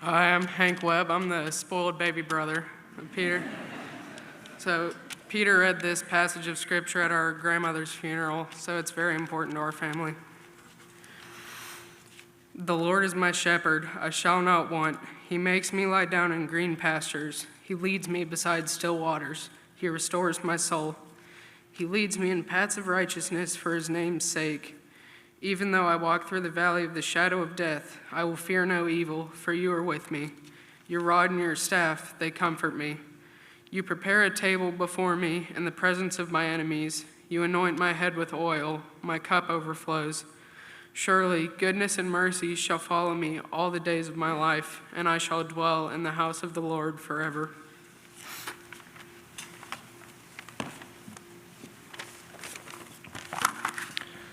Hi, I'm Hank Webb. I'm the spoiled baby brother of Peter. So, Peter read this passage of scripture at our grandmother's funeral, so it's very important to our family. The Lord is my shepherd, I shall not want. He makes me lie down in green pastures. He leads me beside still waters. He restores my soul. He leads me in paths of righteousness for his name's sake. Even though I walk through the valley of the shadow of death, I will fear no evil, for you are with me. Your rod and your staff, they comfort me. You prepare a table before me in the presence of my enemies. You anoint my head with oil, my cup overflows. Surely goodness and mercy shall follow me all the days of my life, and I shall dwell in the house of the Lord forever.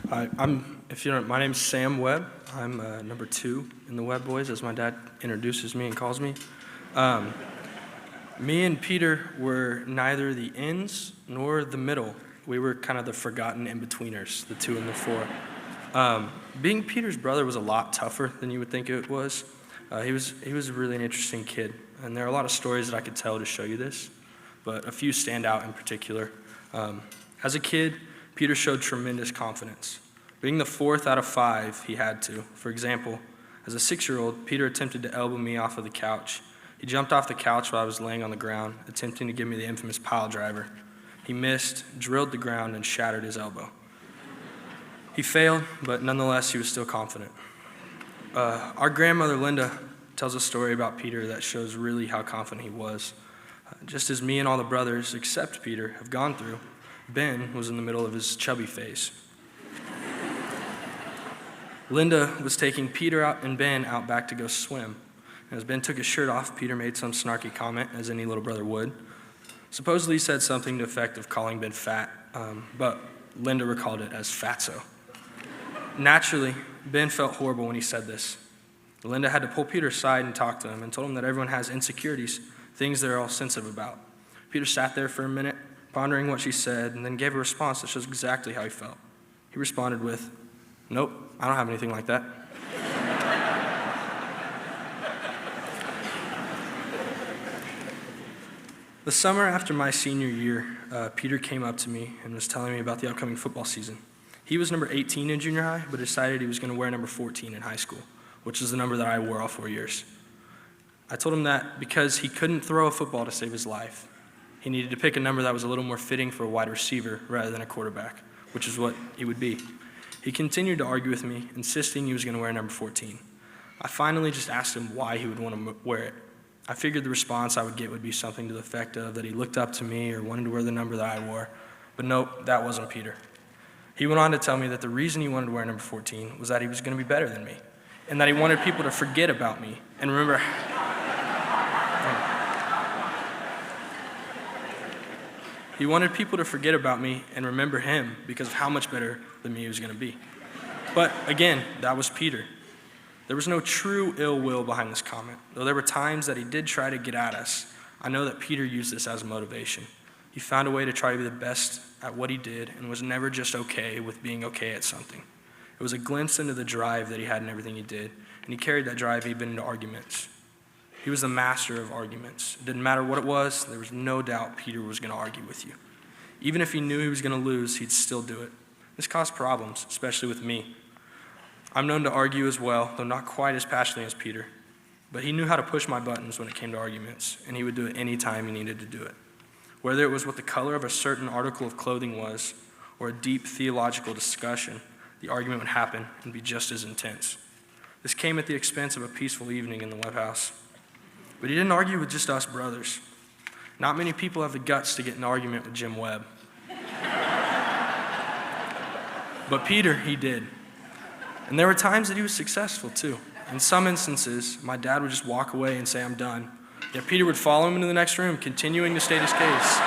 Hi, my name's Sam Webb. I'm number 2 in the Webb boys, as my dad introduces me and calls me. Me and Peter were neither the ends nor the middle. We were kind of the forgotten in-betweeners, the 2 and the 4. Being Peter's brother was a lot tougher than you would think it was. He was really an interesting kid, and there are a lot of stories that I could tell to show you this, but a few stand out in particular. As a kid, Peter showed tremendous confidence. Being the 4th out of 5, he had to. For example, as a 6-year-old, Peter attempted to elbow me off of the couch. He jumped off the couch while I was laying on the ground, attempting to give me the infamous pile driver. He missed, drilled the ground, and shattered his elbow. He failed, but nonetheless, he was still confident. Our grandmother, Linda, tells a story about Peter that shows really how confident he was. Just as me and all the brothers, except Peter, have gone through, Ben was in the middle of his chubby phase. Linda was taking Peter and Ben out back to go swim. As Ben took his shirt off, Peter made some snarky comment, as any little brother would. Supposedly he said something to the effect of calling Ben fat, but Linda recalled it as fatso. Naturally, Ben felt horrible when he said this. Linda had to pull Peter aside and talk to him and told him that everyone has insecurities, things they're all sensitive about. Peter sat there for a minute, pondering what she said, and then gave a response that shows exactly how he felt. He responded with, "Nope, I don't have anything like that." The summer after my senior year, Peter came up to me and was telling me about the upcoming football season. He was number 18 in junior high, but decided he was going to wear number 14 in high school, which is the number that I wore all 4 years. I told him that because he couldn't throw a football to save his life, he needed to pick a number that was a little more fitting for a wide receiver rather than a quarterback, which is what he would be. He continued to argue with me, insisting he was going to wear number 14. I finally just asked him why he would want to wear it. I figured the response I would get would be something to the effect of that he looked up to me or wanted to wear the number that I wore, but nope, that wasn't Peter. He went on to tell me that the reason he wanted to wear number 14 was that he was going to be better than me, and that he wanted people to forget about me and remember. He wanted people to forget about me and remember him because of how much better than me he was going to be. But again, that was Peter. There was no true ill will behind this comment. Though there were times that he did try to get at us, I know that Peter used this as a motivation. He found a way to try to be the best at what he did and was never just okay with being okay at something. It was a glimpse into the drive that he had in everything he did, and he carried that drive even into arguments. He was the master of arguments. It didn't matter what it was, there was no doubt Peter was going to argue with you. Even if he knew he was going to lose, he'd still do it. This caused problems, especially with me. I'm known to argue as well, though not quite as passionately as Peter. But he knew how to push my buttons when it came to arguments, and he would do it any time he needed to do it. Whether it was what the color of a certain article of clothing was, or a deep theological discussion, the argument would happen and be just as intense. This came at the expense of a peaceful evening in the Webb house. But he didn't argue with just us brothers. Not many people have the guts to get in an argument with Jim Webb. But Peter, he did. And there were times that he was successful too. In some instances, my dad would just walk away and say, "I'm done." Yet Peter would follow him into the next room, continuing to state his case.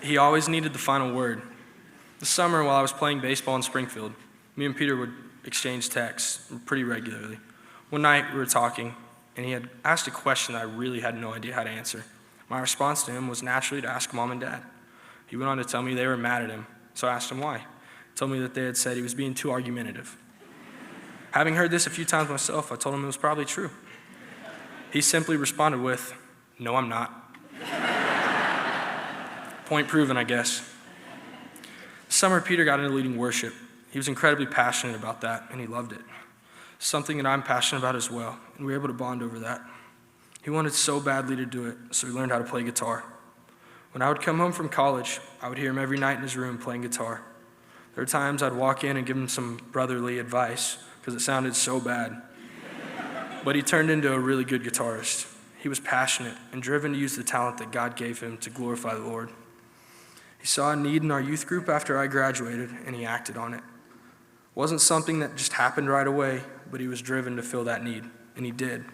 He always needed the final word. This summer, while I was playing baseball in Springfield, me and Peter would exchange texts pretty regularly. One night, we were talking, and he had asked a question that I really had no idea how to answer. My response to him was naturally to ask Mom and Dad. He went on to tell me they were mad at him, so I asked him why. He told me that they had said he was being too argumentative. Having heard this a few times myself, I told him it was probably true. He simply responded with, "No, I'm not." Point proven, I guess. This summer, Peter got into leading worship. He was incredibly passionate about that, and he loved it. Something that I'm passionate about as well, and we were able to bond over that. He wanted so badly to do it, so he learned how to play guitar. When I would come home from college, I would hear him every night in his room playing guitar. There were times I'd walk in and give him some brotherly advice because it sounded so bad. But he turned into a really good guitarist. He was passionate and driven to use the talent that God gave him to glorify the Lord. He saw a need in our youth group after I graduated, and he acted on it. It wasn't something that just happened right away, but he was driven to fill that need, and he did.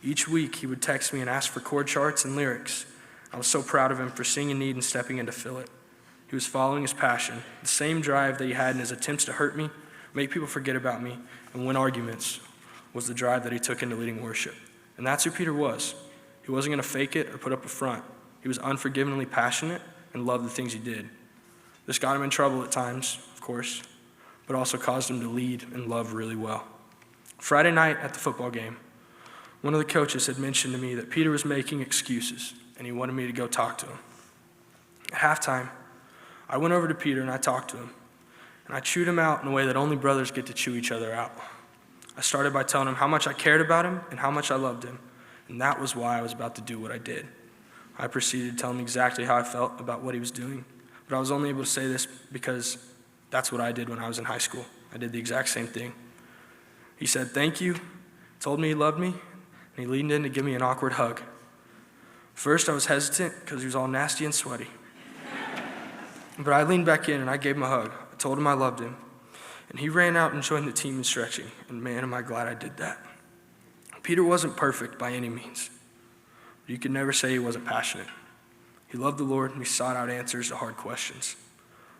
Each week, he would text me and ask for chord charts and lyrics. I was so proud of him for seeing a need and stepping in to fill it. He was following his passion, the same drive that he had in his attempts to hurt me, make people forget about me, and win arguments was the drive that he took into leading worship. And that's who Peter was. He wasn't going to fake it or put up a front. He was unforgivingly passionate and loved the things he did. This got him in trouble at times, of course, but also caused him to lead and love really well. Friday night at the football game, one of the coaches had mentioned to me that Peter was making excuses, and he wanted me to go talk to him. At halftime, I went over to Peter and I talked to him, and I chewed him out in a way that only brothers get to chew each other out. I started by telling him how much I cared about him and how much I loved him, and that was why I was about to do what I did. I proceeded to tell him exactly how I felt about what he was doing, but I was only able to say this because that's what I did when I was in high school. I did the exact same thing. He said thank you, told me he loved me, and he leaned in to give me an awkward hug. First, I was hesitant because he was all nasty and sweaty. But I leaned back in and I gave him a hug. I told him I loved him, and he ran out and joined the team in stretching, and man, am I glad I did that. Peter wasn't perfect by any means. You could never say he wasn't passionate. He loved the Lord, and he sought out answers to hard questions.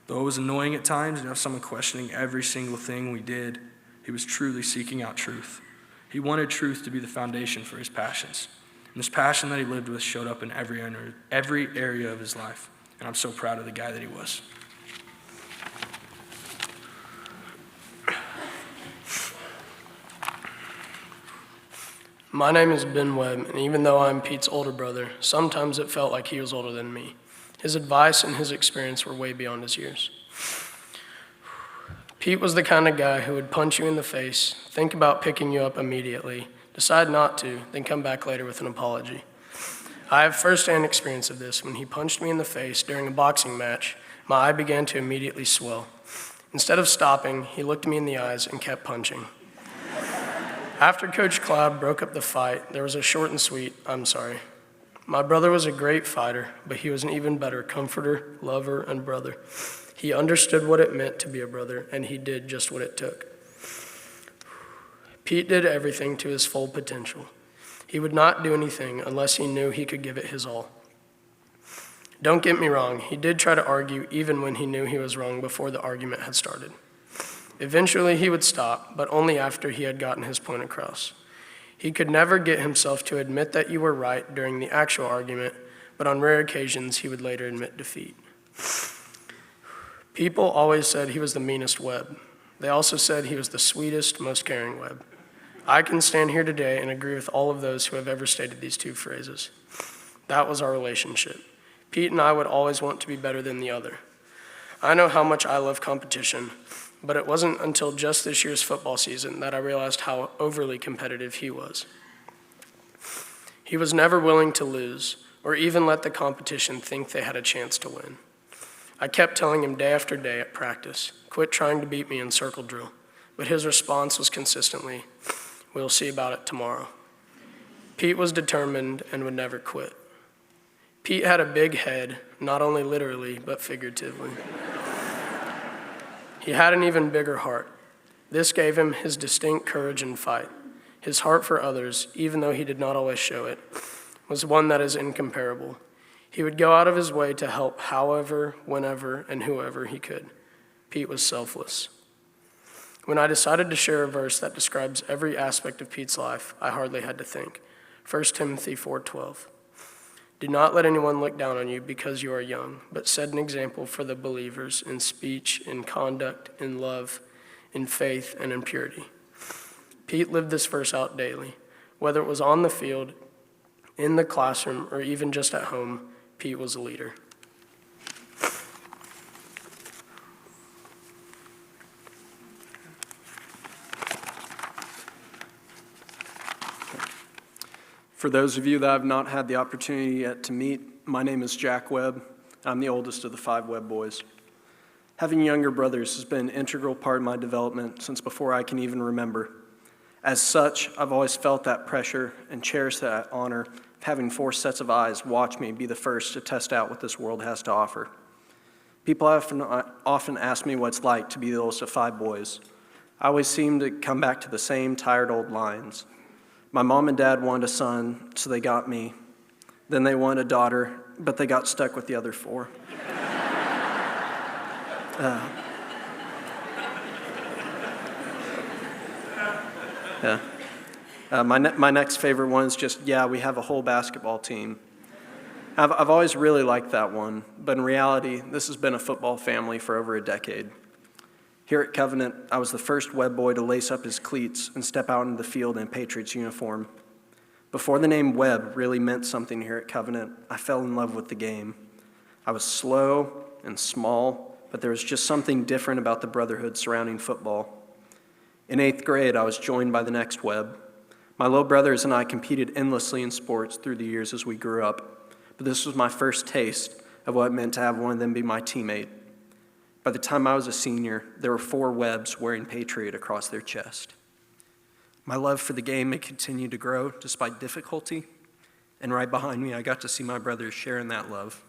Though it was annoying at times to have someone questioning every single thing we did, he was truly seeking out truth. He wanted truth to be the foundation for his passions. And this passion that he lived with showed up in every area of his life. And I'm so proud of the guy that he was. My name is Ben Webb, and even though I'm Pete's older brother, sometimes it felt like he was older than me. His advice and his experience were way beyond his years. Pete was the kind of guy who would punch you in the face, think about picking you up immediately, decide not to, then come back later with an apology. I have firsthand experience of this. When he punched me in the face during a boxing match, my eye began to immediately swell. Instead of stopping, he looked me in the eyes and kept punching. After Coach Cloud broke up the fight, there was a short and sweet, "I'm sorry." My brother was a great fighter, but he was an even better comforter, lover, and brother. He understood what it meant to be a brother, and he did just what it took. Pete did everything to his full potential. He would not do anything unless he knew he could give it his all. Don't get me wrong, he did try to argue even when he knew he was wrong before the argument had started. Eventually he would stop, but only after he had gotten his point across. He could never get himself to admit that you were right during the actual argument, but on rare occasions he would later admit defeat. People always said he was the meanest Webb. They also said he was the sweetest, most caring Webb. I can stand here today and agree with all of those who have ever stated these two phrases. That was our relationship. Pete and I would always want to be better than the other. I know how much I love competition, but it wasn't until just this year's football season that I realized how overly competitive he was. He was never willing to lose, or even let the competition think they had a chance to win. I kept telling him day after day at practice, quit trying to beat me in circle drill, but his response was consistently, "We'll see about it tomorrow." Pete was determined and would never quit. Pete had a big head, not only literally, but figuratively. He had an even bigger heart. This gave him his distinct courage and fight. His heart for others, even though he did not always show it, was one that is incomparable. He would go out of his way to help however, whenever, and whoever he could. Pete was selfless. When I decided to share a verse that describes every aspect of Pete's life, I hardly had to think. 1 Timothy 4:12. Do not let anyone look down on you because you are young, but set an example for the believers in speech, in conduct, in love, in faith, and in purity. Pete lived this verse out daily. Whether it was on the field, in the classroom, or even just at home, Pete was a leader. For those of you that I've not had the opportunity yet to meet, my name is Jack Webb. I'm the oldest of the 5 Webb boys. Having younger brothers has been an integral part of my development since before I can even remember. As such, I've always felt that pressure and cherished that honor of having 4 sets of eyes watch me be the first to test out what this world has to offer. People often ask me what it's like to be the oldest of 5 boys. I always seem to come back to the same tired old lines. My mom and dad wanted a son, so they got me. Then they wanted a daughter, but they got stuck with the other 4. My next favorite one is just, we have a whole basketball team. I've always really liked that one, but in reality, this has been a football family for over a decade. Here at Covenant, I was the first Webb boy to lace up his cleats and step out into the field in a Patriots uniform. Before the name Webb really meant something here at Covenant, I fell in love with the game. I was slow and small, but there was just something different about the brotherhood surrounding football. In 8th grade, I was joined by the next Webb. My little brothers and I competed endlessly in sports through the years as we grew up, but this was my first taste of what it meant to have one of them be my teammate. By the time I was a senior, there were 4 Webbs wearing Patriot across their chest. My love for the game had continued to grow despite difficulty, and right behind me, I got to see my brothers sharing that love.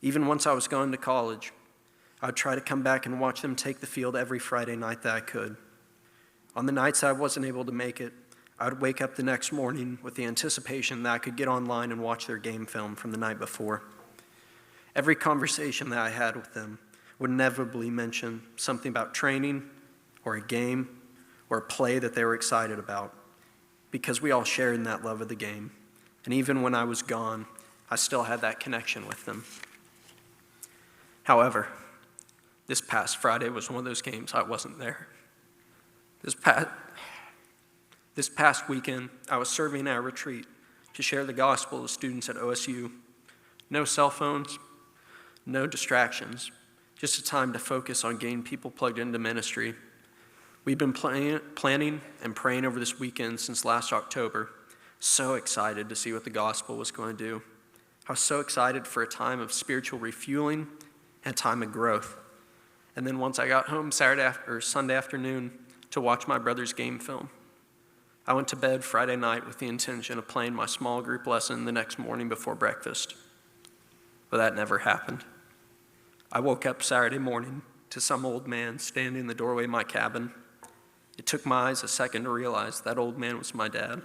Even once I was going to college, I would try to come back and watch them take the field every Friday night that I could. On the nights I wasn't able to make it, I would wake up the next morning with the anticipation that I could get online and watch their game film from the night before. Every conversation that I had with them would inevitably mention something about training or a game or a play that they were excited about, because we all shared in that love of the game. And even when I was gone, I still had that connection with them. However, this past Friday was one of those games I wasn't there. This past weekend, I was serving at a retreat to share the gospel to students at OSU. No cell phones, no distractions, just a time to focus on getting people plugged into ministry. We've been planning and praying over this weekend since last October. So excited to see what the gospel was going to do. I was so excited for a time of spiritual refueling and a time of growth. And then once I got home Sunday afternoon to watch my brother's game film, I went to bed Friday night with the intention of playing my small group lesson the next morning before breakfast. But that never happened. I woke up Saturday morning to some old man standing in the doorway of my cabin. It took my eyes a second to realize that old man was my dad.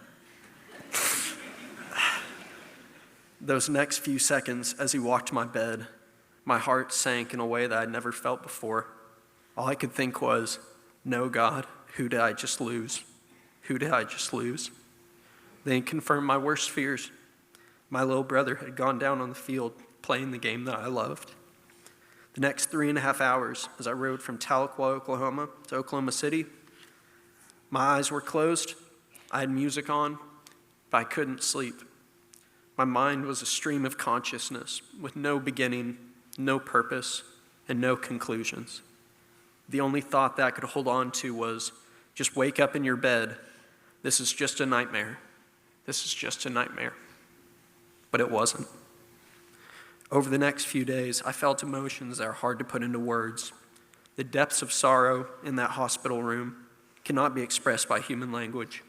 Those next few seconds, as he walked to my bed, my heart sank in a way that I'd never felt before. All I could think was, no, God, who did I just lose? Who did I just lose? Then he confirmed my worst fears. My little brother had gone down on the field playing the game that I loved. The next 3.5 hours, as I rode from Tahlequah, Oklahoma to Oklahoma City, my eyes were closed, I had music on, but I couldn't sleep. My mind was a stream of consciousness with no beginning, no purpose, and no conclusions. The only thought that I could hold on to was, just wake up in your bed. This is just a nightmare. This is just a nightmare. But it wasn't. Over the next few days, I felt emotions that are hard to put into words. The depths of sorrow in that hospital room cannot be expressed by human language.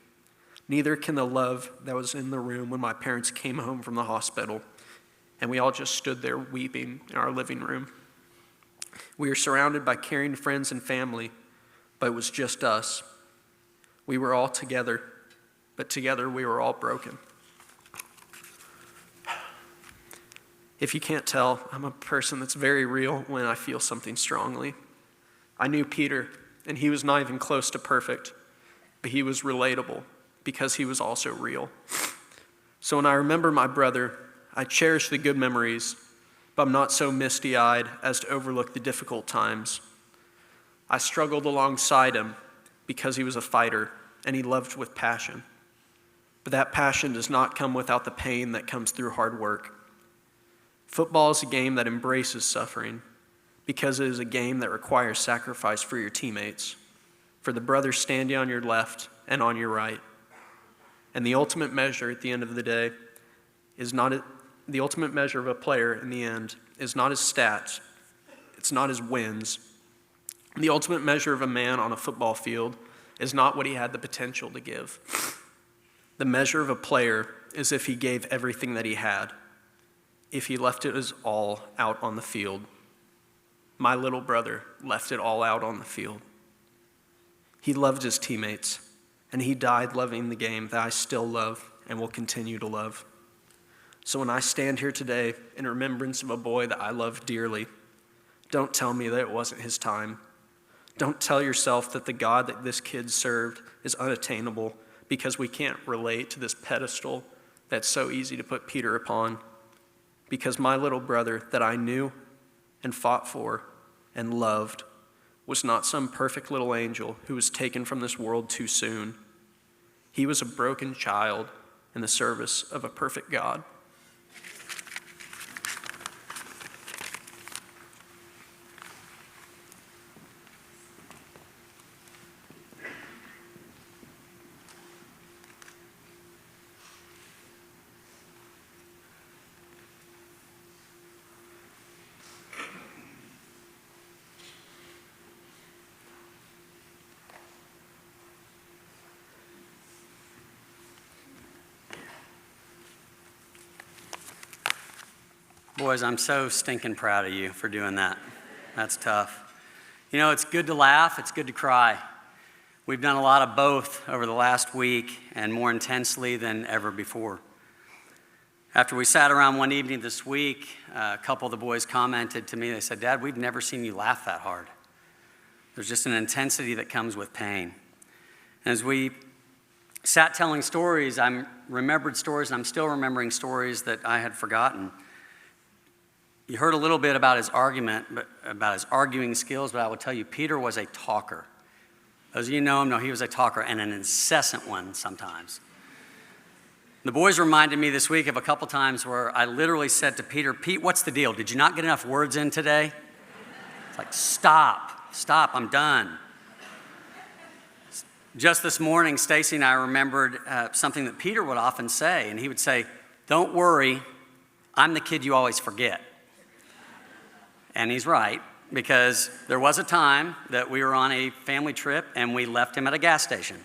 Neither can the love that was in the room when my parents came home from the hospital, and we all just stood there weeping in our living room. We were surrounded by caring friends and family, but it was just us. We were all together, but together we were all broken. If you can't tell, I'm a person that's very real when I feel something strongly. I knew Peter, and he was not even close to perfect, but he was relatable because he was also real. So when I remember my brother, I cherish the good memories, but I'm not so misty-eyed as to overlook the difficult times. I struggled alongside him because he was a fighter, and he loved with passion. But that passion does not come without the pain that comes through hard work. Football is a game that embraces suffering because it is a game that requires sacrifice for your teammates, for the brothers standing on your left and on your right. And the ultimate measure at the end of the day the ultimate measure of a player in the end is not his stats, it's not his wins. The ultimate measure of a man on a football field is not what he had the potential to give. The measure of a player is if he gave everything that he had, if he left it as all out on the field. My little brother left it all out on the field. He loved his teammates, and he died loving the game that I still love and will continue to love. So when I stand here today in remembrance of a boy that I love dearly, don't tell me that it wasn't his time. Don't tell yourself that the God that this kid served is unattainable because we can't relate to this pedestal that's so easy to put Peter upon. Because my little brother that I knew and fought for and loved was not some perfect little angel who was taken from this world too soon. He was a broken child in the service of a perfect God. Boys, I'm so stinking proud of you for doing that. That's tough. You know, it's good to laugh, it's good to cry. We've done a lot of both over the last week and more intensely than ever before. After we sat around one evening this week, a couple of the boys commented to me, they said, "Dad, we've never seen you laugh that hard." There's just an intensity that comes with pain. And as we sat telling stories, I remembered stories, and I'm still remembering stories that I had forgotten. You heard a little bit about his about his arguing skills, but I will tell you, Peter was a talker. Those of you who know him know he was a talker, and an incessant one sometimes. The boys reminded me this week of a couple times where I literally said to Peter, "Pete, what's the deal? Did you not get enough words in today?" It's like, stop, I'm done. Just this morning, Stacy and I remembered something that Peter would often say, and he would say, "Don't worry, I'm the kid you always forget." And he's right, because there was a time that we were on a family trip and we left him at a gas station.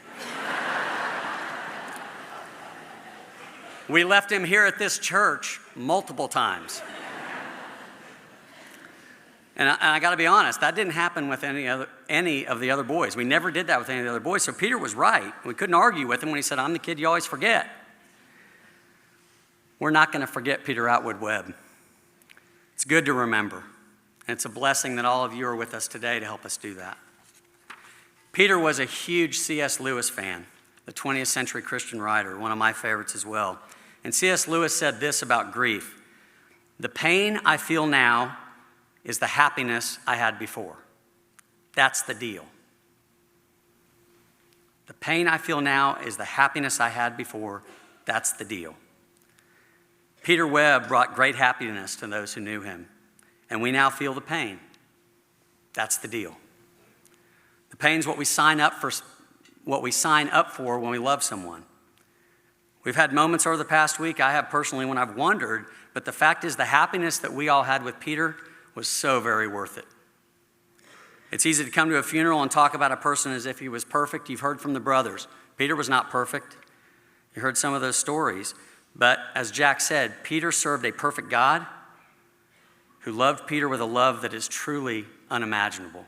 We left him here at this church multiple times. And I got to be honest, that didn't happen with any of the other boys. We never did that with any of the other boys. So Peter was right. We couldn't argue with him when he said, "I'm the kid you always forget." We're not going to forget Peter Atwood Webb. It's good to remember. And it's a blessing that all of you are with us today to help us do that. Peter was a huge C.S. Lewis fan, the 20th century Christian writer, one of my favorites as well. And C.S. Lewis said this about grief: "The pain I feel now is the happiness I had before. That's the deal. The pain I feel now is the happiness I had before. That's the deal." Peter Webb brought great happiness to those who knew him, and we now feel the pain. That's the deal. The pain's what we sign up for when we love someone. We've had moments over the past week, I have personally, when I've wondered, but the fact is the happiness that we all had with Peter was so very worth it. It's easy to come to a funeral and talk about a person as if he was perfect. You've heard from the brothers. Peter was not perfect. You heard some of those stories. But as Jack said, Peter served a perfect God who loved Peter with a love that is truly unimaginable.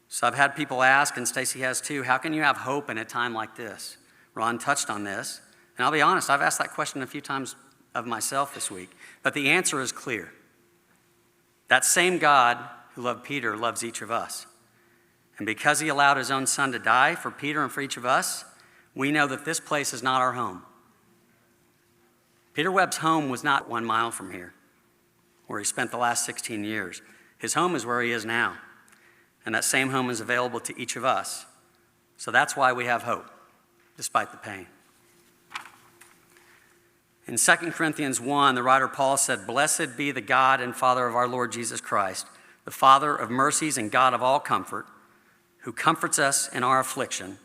So I've had people ask, and Stacy has too, how can you have hope in a time like this? Ron touched on this. And I'll be honest, I've asked that question a few times of myself this week. But the answer is clear. That same God who loved Peter loves each of us. And because he allowed his own son to die for Peter and for each of us, we know that this place is not our home. Peter Webb's home was not 1 mile from here, where he spent the last 16 years. His home is where he is now. And that same home is available to each of us So that's why we have hope, despite the pain. In 2 Corinthians 1, the writer Paul said, "Blessed be the God and Father of our Lord Jesus Christ, the Father of mercies and God of all comfort, who comforts us in our affliction,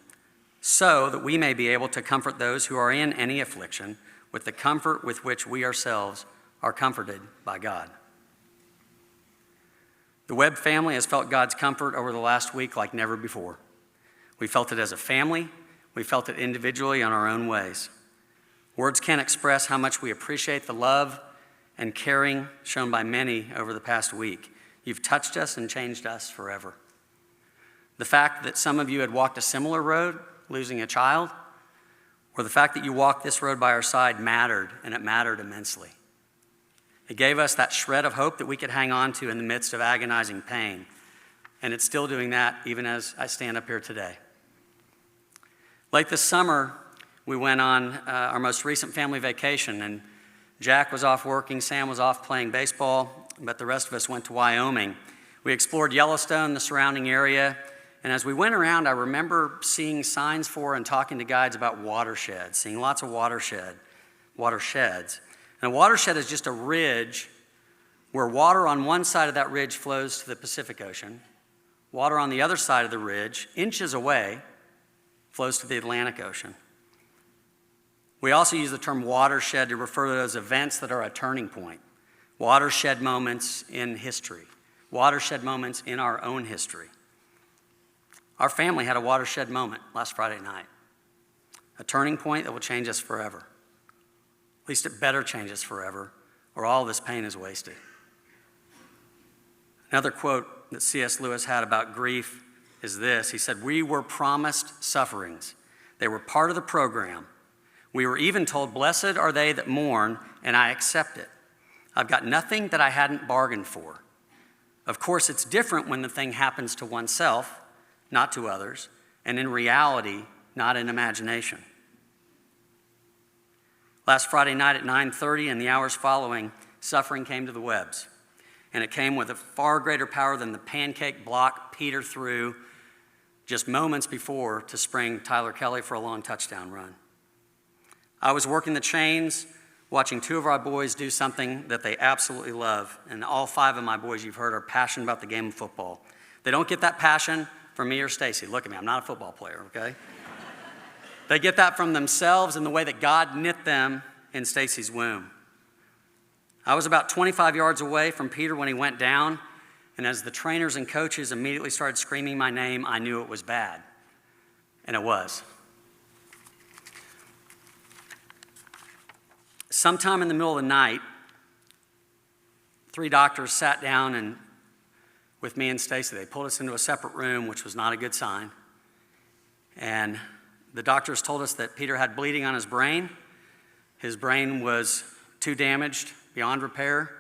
so that we may be able to comfort those who are in any affliction with the comfort with which we ourselves are comforted by God." The Webb family has felt God's comfort over the last week like never before. We felt it as a family. We felt it individually in our own ways. Words can't express how much we appreciate the love and caring shown by many over the past week. You've touched us and changed us forever. The fact that some of you had walked a similar road, losing a child, or the fact that you walked this road by our side mattered, and it mattered immensely. It gave us that shred of hope that we could hang on to in the midst of agonizing pain, and it's still doing that even as I stand up here today. Late this summer, we went on our most recent family vacation, and Jack was off working, Sam was off playing baseball, but the rest of us went to Wyoming. We explored Yellowstone, the surrounding area, and as we went around, I remember seeing signs for and talking to guides about watersheds, seeing lots of watersheds. And a watershed is just a ridge where water on one side of that ridge flows to the Pacific Ocean. Water on the other side of the ridge, inches away, flows to the Atlantic Ocean. We also use the term watershed to refer to those events that are a turning point. Watershed moments in history. Watershed moments in our own history. Our family had a watershed moment last Friday night. A turning point that will change us forever. At least it better change us forever, or all this pain is wasted. Another quote that C.S. Lewis had about grief is this. He said, "We were promised sufferings. They were part of the program. We were even told, 'Blessed are they that mourn,' and I accept it. I've got nothing that I hadn't bargained for. Of course, it's different when the thing happens to oneself, not to others, and in reality, not in imagination." Last Friday night at 9:30 and the hours following, suffering came to the Webbs, and it came with a far greater power than the pancake block Peter threw just moments before to spring Tyler Kelly for a long touchdown run. I was working the chains, watching two of our boys do something that they absolutely love, and all five of my boys, you've heard, are passionate about the game of football. They don't get that passion from me or Stacy. Look at me, I'm not a football player, okay? They get that from themselves and the way that God knit them in Stacy's womb. I was about 25 yards away from Peter when he went down, and as the trainers and coaches immediately started screaming my name, I knew it was bad. And it was. Sometime in the middle of the night, 3 doctors sat down and with me and Stacy. They pulled us into a separate room, which was not a good sign. And the doctors told us that Peter had bleeding on his brain. His brain was too damaged, beyond repair,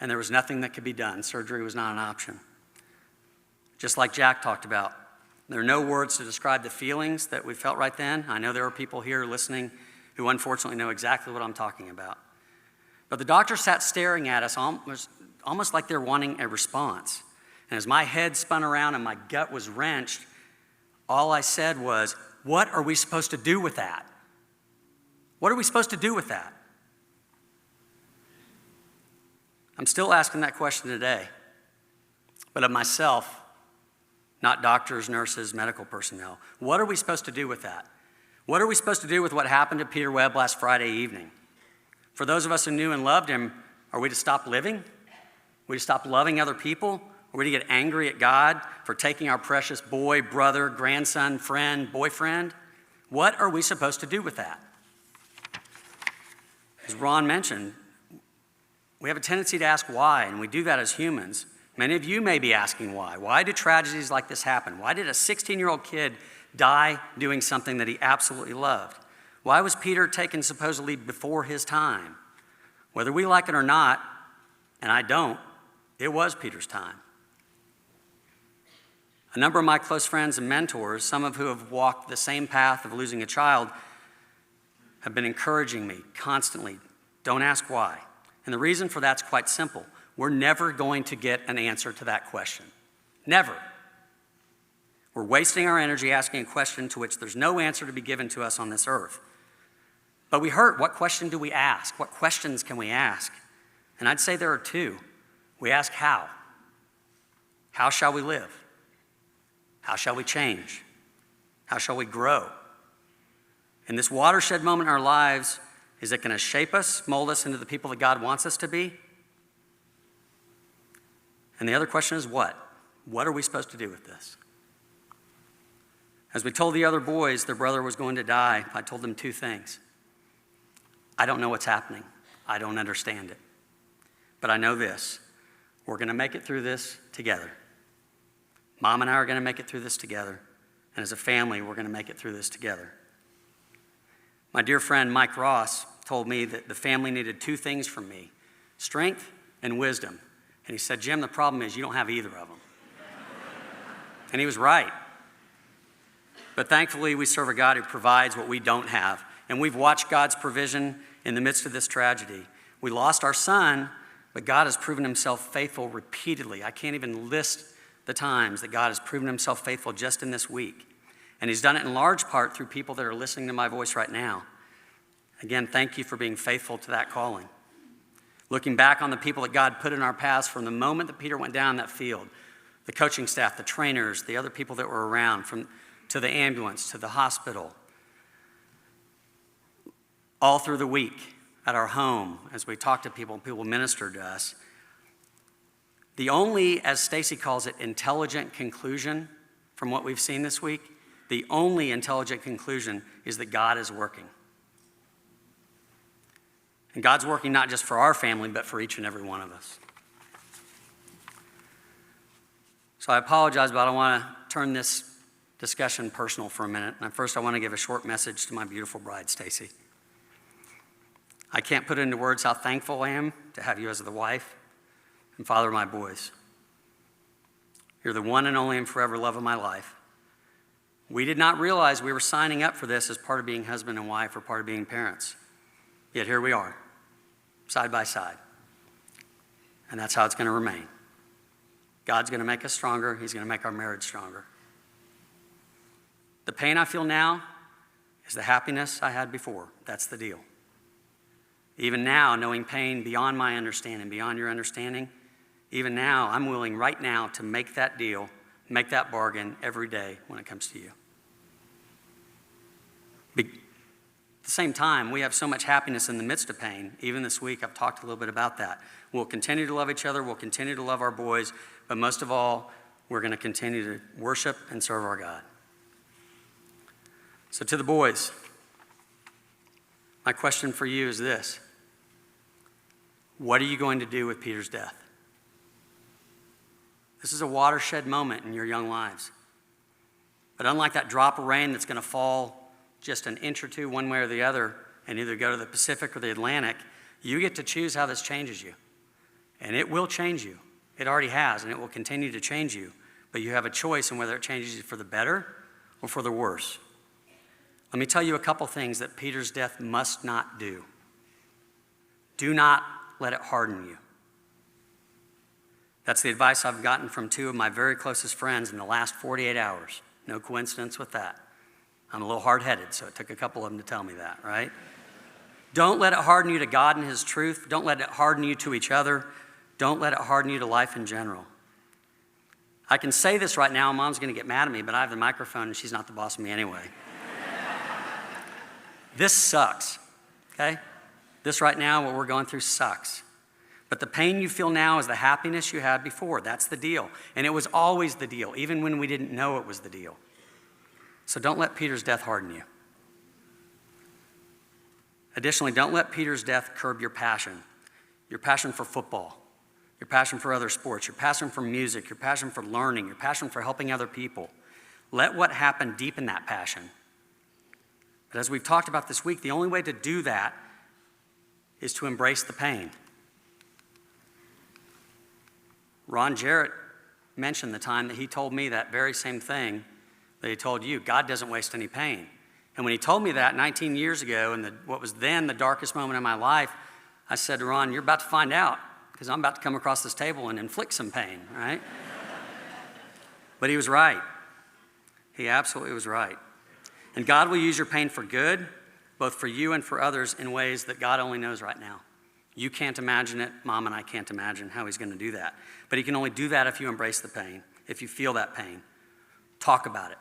and there was nothing that could be done. Surgery was not an option. Just like Jack talked about, there are no words to describe the feelings that we felt right then. I know there are people here listening who unfortunately know exactly what I'm talking about. But the doctor sat staring at us almost like they're wanting a response. And as my head spun around and my gut was wrenched, all I said was, "What are we supposed to do with that? What are we supposed to do with that?" I'm still asking that question today, but of myself, not doctors, nurses, medical personnel. What are we supposed to do with that? What are we supposed to do with what happened to Peter Webb last Friday evening? For those of us who knew and loved him, are we to stop living? Are we to stop loving other people? Are we to get angry at God for taking our precious boy, brother, grandson, friend, boyfriend? What are we supposed to do with that? As Ron mentioned, we have a tendency to ask why, and we do that as humans. Many of you may be asking why. Why do tragedies like this happen? Why did a 16-year-old kid die doing something that he absolutely loved? Why was Peter taken supposedly before his time? Whether we like it or not, and I don't, it was Peter's time. A number of my close friends and mentors, some of who have walked the same path of losing a child, have been encouraging me constantly, don't ask why. And the reason for that's quite simple. We're never going to get an answer to that question. Never. We're wasting our energy asking a question to which there's no answer to be given to us on this earth. But we hurt. What question do we ask? What questions can we ask? And I'd say there are two. We ask how. How shall we live? How shall we change? How shall we grow? In this watershed moment in our lives, is it going to shape us, mold us into the people that God wants us to be? And the other question is what? What are we supposed to do with this? As we told the other boys their brother was going to die, I told them two things. I don't know what's happening. I don't understand it. But I know this. We're going to make it through this together. Mom and I are going to make it through this together. And as a family, we're going to make it through this together. My dear friend Mike Ross told me that the family needed two things from me, strength and wisdom. And he said, Jim, the problem is you don't have either of them. And he was right. But thankfully, we serve a God who provides what we don't have. And we've watched God's provision in the midst of this tragedy. We lost our son, but God has proven himself faithful repeatedly. I can't even list the times that God has proven himself faithful just in this week. And he's done it in large part through people that are listening to my voice right now. Again, thank you for being faithful to that calling. Looking back on the people that God put in our paths from the moment that Peter went down that field, the coaching staff, the trainers, the other people that were around, to the ambulance, to the hospital, all through the week at our home, as we talked to people, people ministered to us. The only, as Stacy calls it, intelligent conclusion from what we've seen this week, the only intelligent conclusion is that God is working. And God's working not just for our family, but for each and every one of us. So I apologize, but I want to turn this discussion personal for a minute. And first, I want to give a short message to my beautiful bride, Stacy. I can't put into words how thankful I am to have you as the wife and father of my boys. You're the one and only and forever love of my life. We did not realize we were signing up for this as part of being husband and wife or part of being parents. Yet here we are, side by side. And that's how it's going to remain. God's going to make us stronger. He's going to make our marriage stronger. The pain I feel now is the happiness I had before. That's the deal. Even now, knowing pain beyond my understanding, beyond your understanding, even now, I'm willing right now to make that deal, make that bargain every day when it comes to you. At the same time, we have so much happiness in the midst of pain. Even this week, I've talked a little bit about that. We'll continue to love each other. We'll continue to love our boys. But most of all, we're going to continue to worship and serve our God. So to the boys, my question for you is this. What are you going to do with Peter's death? This is a watershed moment in your young lives. But unlike that drop of rain that's going to fall just an inch or two one way or the other and either go to the Pacific or the Atlantic, you get to choose how this changes you. And it will change you. It already has, and it will continue to change you. But you have a choice in whether it changes you for the better or for the worse. Let me tell you a couple things that Peter's death must not do. Do not let it harden you. That's the advice I've gotten from two of my very closest friends in the last 48 hours. No coincidence with that. I'm a little hard-headed, so it took a couple of them to tell me that, right? Don't let it harden you to God and His truth. Don't let it harden you to each other. Don't let it harden you to life in general. I can say this right now, Mom's going to get mad at me, but I have the microphone and she's not the boss of me anyway. This sucks, okay? This right now, what we're going through sucks. But the pain you feel now is the happiness you had before. That's the deal. And it was always the deal, even when we didn't know it was the deal. So don't let Peter's death harden you. Additionally, don't let Peter's death curb your passion for football, your passion for other sports, your passion for music, your passion for learning, your passion for helping other people. Let what happened deepen that passion. But as we've talked about this week, the only way to do that is to embrace the pain. Ron Jarrett mentioned the time that he told me that very same thing that he told you. God doesn't waste any pain. And when he told me that 19 years ago, in what was then the darkest moment in my life, I said to Ron, you're about to find out, because I'm about to come across this table and inflict some pain, right? But he was right. He absolutely was right. And God will use your pain for good, both for you and for others, in ways that God only knows right now. You can't imagine it. Mom and I can't imagine how he's going to do that. But he can only do that if you embrace the pain, if you feel that pain. Talk about it.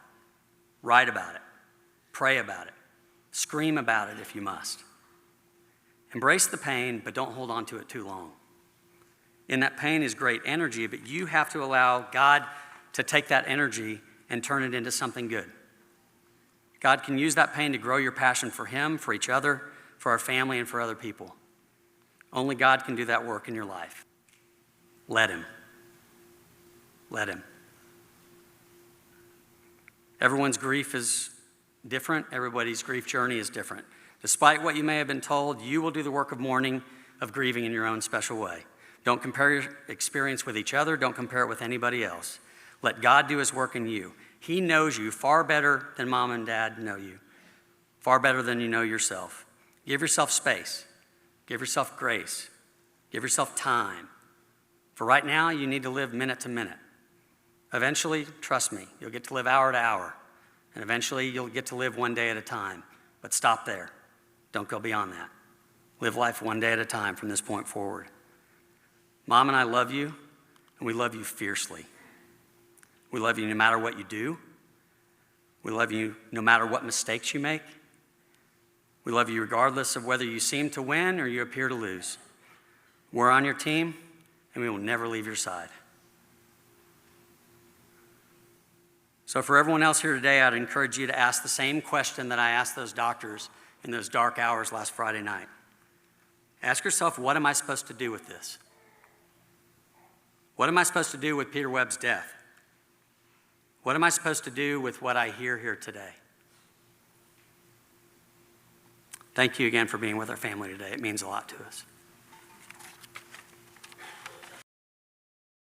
Write about it. Pray about it. Scream about it if you must. Embrace the pain, but don't hold on to it too long. In that pain is great energy, but you have to allow God to take that energy and turn it into something good. God can use that pain to grow your passion for him, for each other, for our family, and for other people. Only God can do that work in your life. Let him. Let him. Everyone's grief is different. Everybody's grief journey is different. Despite what you may have been told, you will do the work of mourning, of grieving in your own special way. Don't compare your experience with each other. Don't compare it with anybody else. Let God do his work in you. He knows you far better than mom and dad know you, far better than you know yourself. Give yourself space. Give yourself grace. Give yourself time. For right now, you need to live minute to minute. Eventually, trust me, you'll get to live hour to hour. And eventually, you'll get to live one day at a time. But stop there. Don't go beyond that. Live life one day at a time from this point forward. Mom and I love you, and we love you fiercely. We love you no matter what you do. We love you no matter what mistakes you make. We love you regardless of whether you seem to win or you appear to lose. We're on your team, and we will never leave your side. So for everyone else here today, I'd encourage you to ask the same question that I asked those doctors in those dark hours last Friday night. Ask yourself, what am I supposed to do with this? What am I supposed to do with Peter Webb's death? What am I supposed to do with what I hear here today? Thank you again for being with our family today. It means a lot to us.